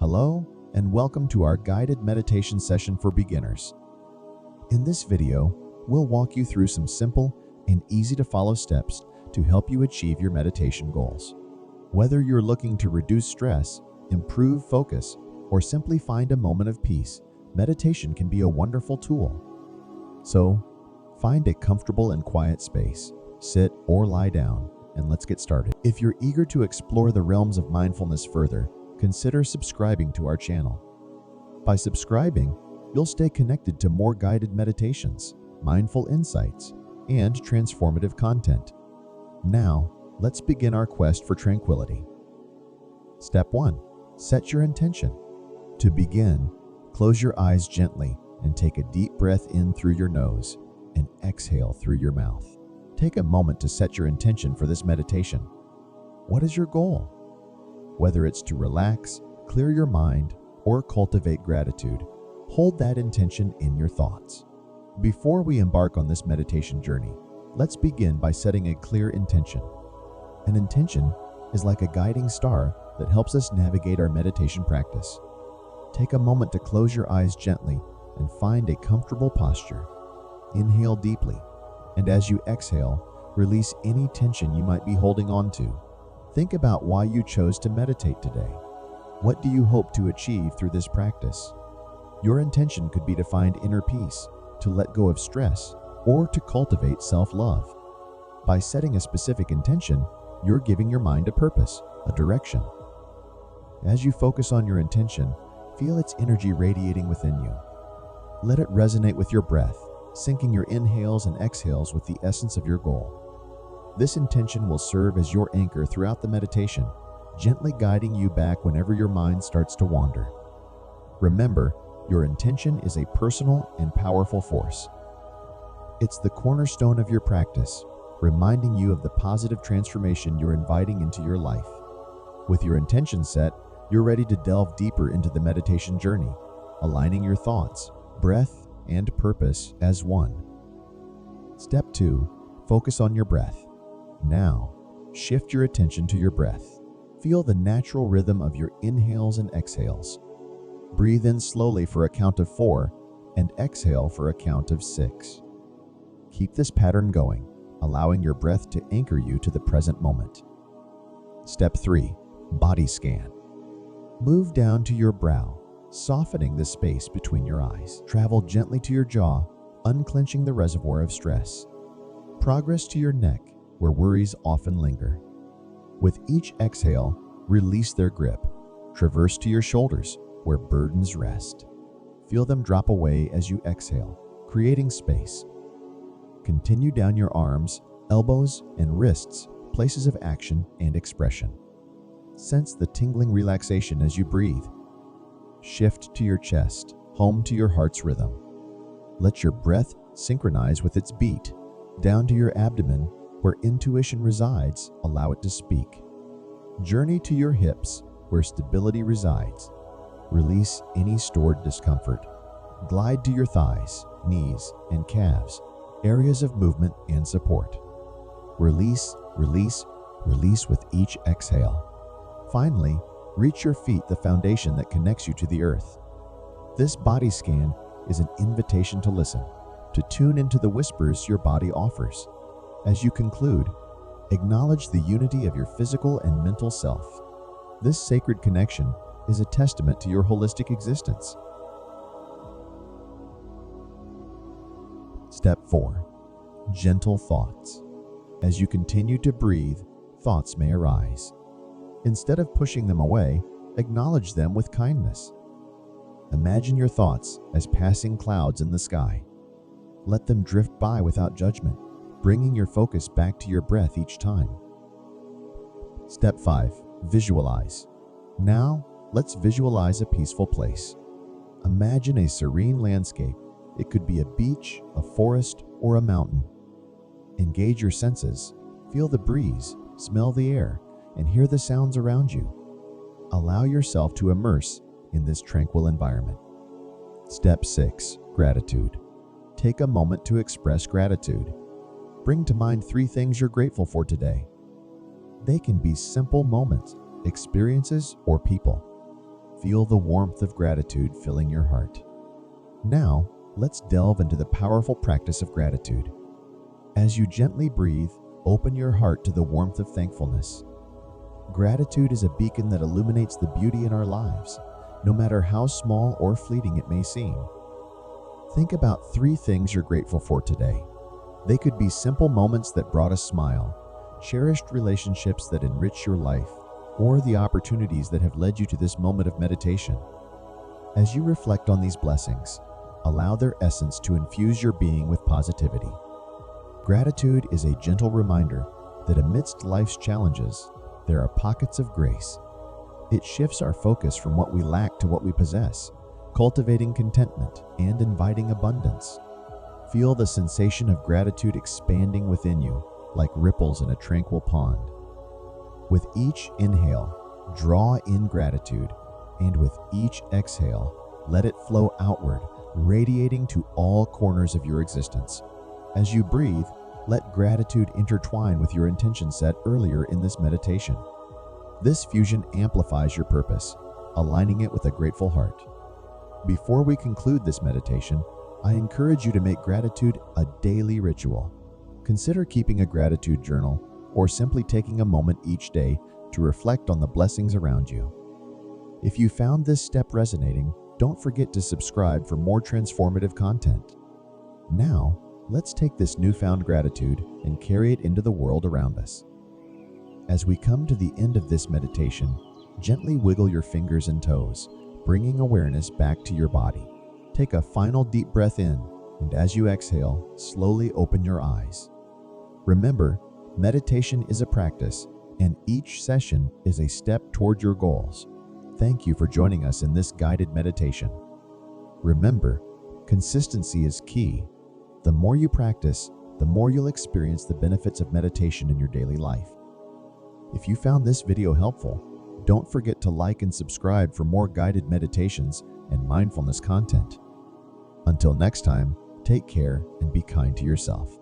Hello, and welcome to our guided meditation session for beginners. In this video, we'll walk you through some simple and easy to follow steps to help you achieve your meditation goals. Whether you're looking to reduce stress, improve focus, or simply find a moment of peace, meditation can be a wonderful tool. So, find a comfortable and quiet space, sit or lie down, and let's get started. If you're eager to explore the realms of mindfulness further, consider subscribing to our channel. By subscribing, you'll stay connected to more guided meditations, mindful insights, and transformative content. Now, let's begin our quest for tranquility. Step 1. Set your intention. To begin, close your eyes gently and take a deep breath in through your nose and exhale through your mouth. Take a moment to set your intention for this meditation. What is your goal? Whether it's to relax, clear your mind, or cultivate gratitude, hold that intention in your thoughts. Before we embark on this meditation journey, let's begin by setting a clear intention. An intention is like a guiding star that helps us navigate our meditation practice. Take a moment to close your eyes gently and find a comfortable posture. Inhale deeply, and as you exhale, release any tension you might be holding on to. Think about why you chose to meditate today. What do you hope to achieve through this practice? Your intention could be to find inner peace, to let go of stress, or to cultivate self-love. By setting a specific intention, you're giving your mind a purpose, a direction. As you focus on your intention, feel its energy radiating within you. Let it resonate with your breath, syncing your inhales and exhales with the essence of your goal. This intention will serve as your anchor throughout the meditation, gently guiding you back whenever your mind starts to wander. Remember, your intention is a personal and powerful force. It's the cornerstone of your practice, reminding you of the positive transformation you're inviting into your life. With your intention set, you're ready to delve deeper into the meditation journey, aligning your thoughts, breath, and purpose as one. Step 2. Focus on your breath. Now, shift your attention to your breath. Feel the natural rhythm of your inhales and exhales. Breathe in slowly for a count of 4 and exhale for a count of 6. Keep this pattern going, allowing your breath to anchor you to the present moment. Step 3. Body scan. Move down to your brow, softening the space between your eyes. Travel gently to your jaw, unclenching the reservoir of stress. Progress to your neck, where worries often linger. With each exhale, release their grip. Traverse to your shoulders, where burdens rest. Feel them drop away as you exhale, creating space. Continue down your arms, elbows, and wrists, places of action and expression. Sense the tingling relaxation as you breathe. Shift to your chest, home to your heart's rhythm. Let your breath synchronize with its beat. Down to your abdomen, where intuition resides, allow it to speak. Journey to your hips, where stability resides. Release any stored discomfort. Glide to your thighs, knees, and calves, areas of movement and support. Release, release, release with each exhale. Finally, reach your feet, the foundation that connects you to the earth. This body scan is an invitation to listen, to tune into the whispers your body offers. As you conclude, acknowledge the unity of your physical and mental self. This sacred connection is a testament to your holistic existence. Step 4. Gentle thoughts. As you continue to breathe, thoughts may arise. Instead of pushing them away, acknowledge them with kindness. Imagine your thoughts as passing clouds in the sky. Let them drift by without judgment, bringing your focus back to your breath each time. Step 5. Visualize. Now, let's visualize a peaceful place. Imagine a serene landscape. It could be a beach, a forest, or a mountain. Engage your senses. Feel the breeze, smell the air, and hear the sounds around you. Allow yourself to immerse in this tranquil environment. Step 6. Gratitude. Take a moment to express gratitude. Bring to mind 3 things you're grateful for today. They can be simple moments, experiences, or people. Feel the warmth of gratitude filling your heart. Now, let's delve into the powerful practice of gratitude. As you gently breathe, open your heart to the warmth of thankfulness. Gratitude is a beacon that illuminates the beauty in our lives, no matter how small or fleeting it may seem. Think about 3 things you're grateful for today. They could be simple moments that brought a smile, cherished relationships that enrich your life, or the opportunities that have led you to this moment of meditation. As you reflect on these blessings, allow their essence to infuse your being with positivity. Gratitude is a gentle reminder that amidst life's challenges, there are pockets of grace. It shifts our focus from what we lack to what we possess, cultivating contentment and inviting abundance. Feel the sensation of gratitude expanding within you, like ripples in a tranquil pond. With each inhale, draw in gratitude, and with each exhale, let it flow outward, radiating to all corners of your existence. As you breathe, let gratitude intertwine with your intention set earlier in this meditation. This fusion amplifies your purpose, aligning it with a grateful heart. Before we conclude this meditation, I encourage you to make gratitude a daily ritual. Consider keeping a gratitude journal or simply taking a moment each day to reflect on the blessings around you. If you found this step resonating, don't forget to subscribe for more transformative content. Now, let's take this newfound gratitude and carry it into the world around us. As we come to the end of this meditation, gently wiggle your fingers and toes, bringing awareness back to your body. Take a final deep breath in, and as you exhale, slowly open your eyes. Remember, meditation is a practice, and each session is a step toward your goals. Thank you for joining us in this guided meditation. Remember, consistency is key. The more you practice, the more you'll experience the benefits of meditation in your daily life. If you found this video helpful, don't forget to like and subscribe for more guided meditations and mindfulness content. Until next time, take care and be kind to yourself.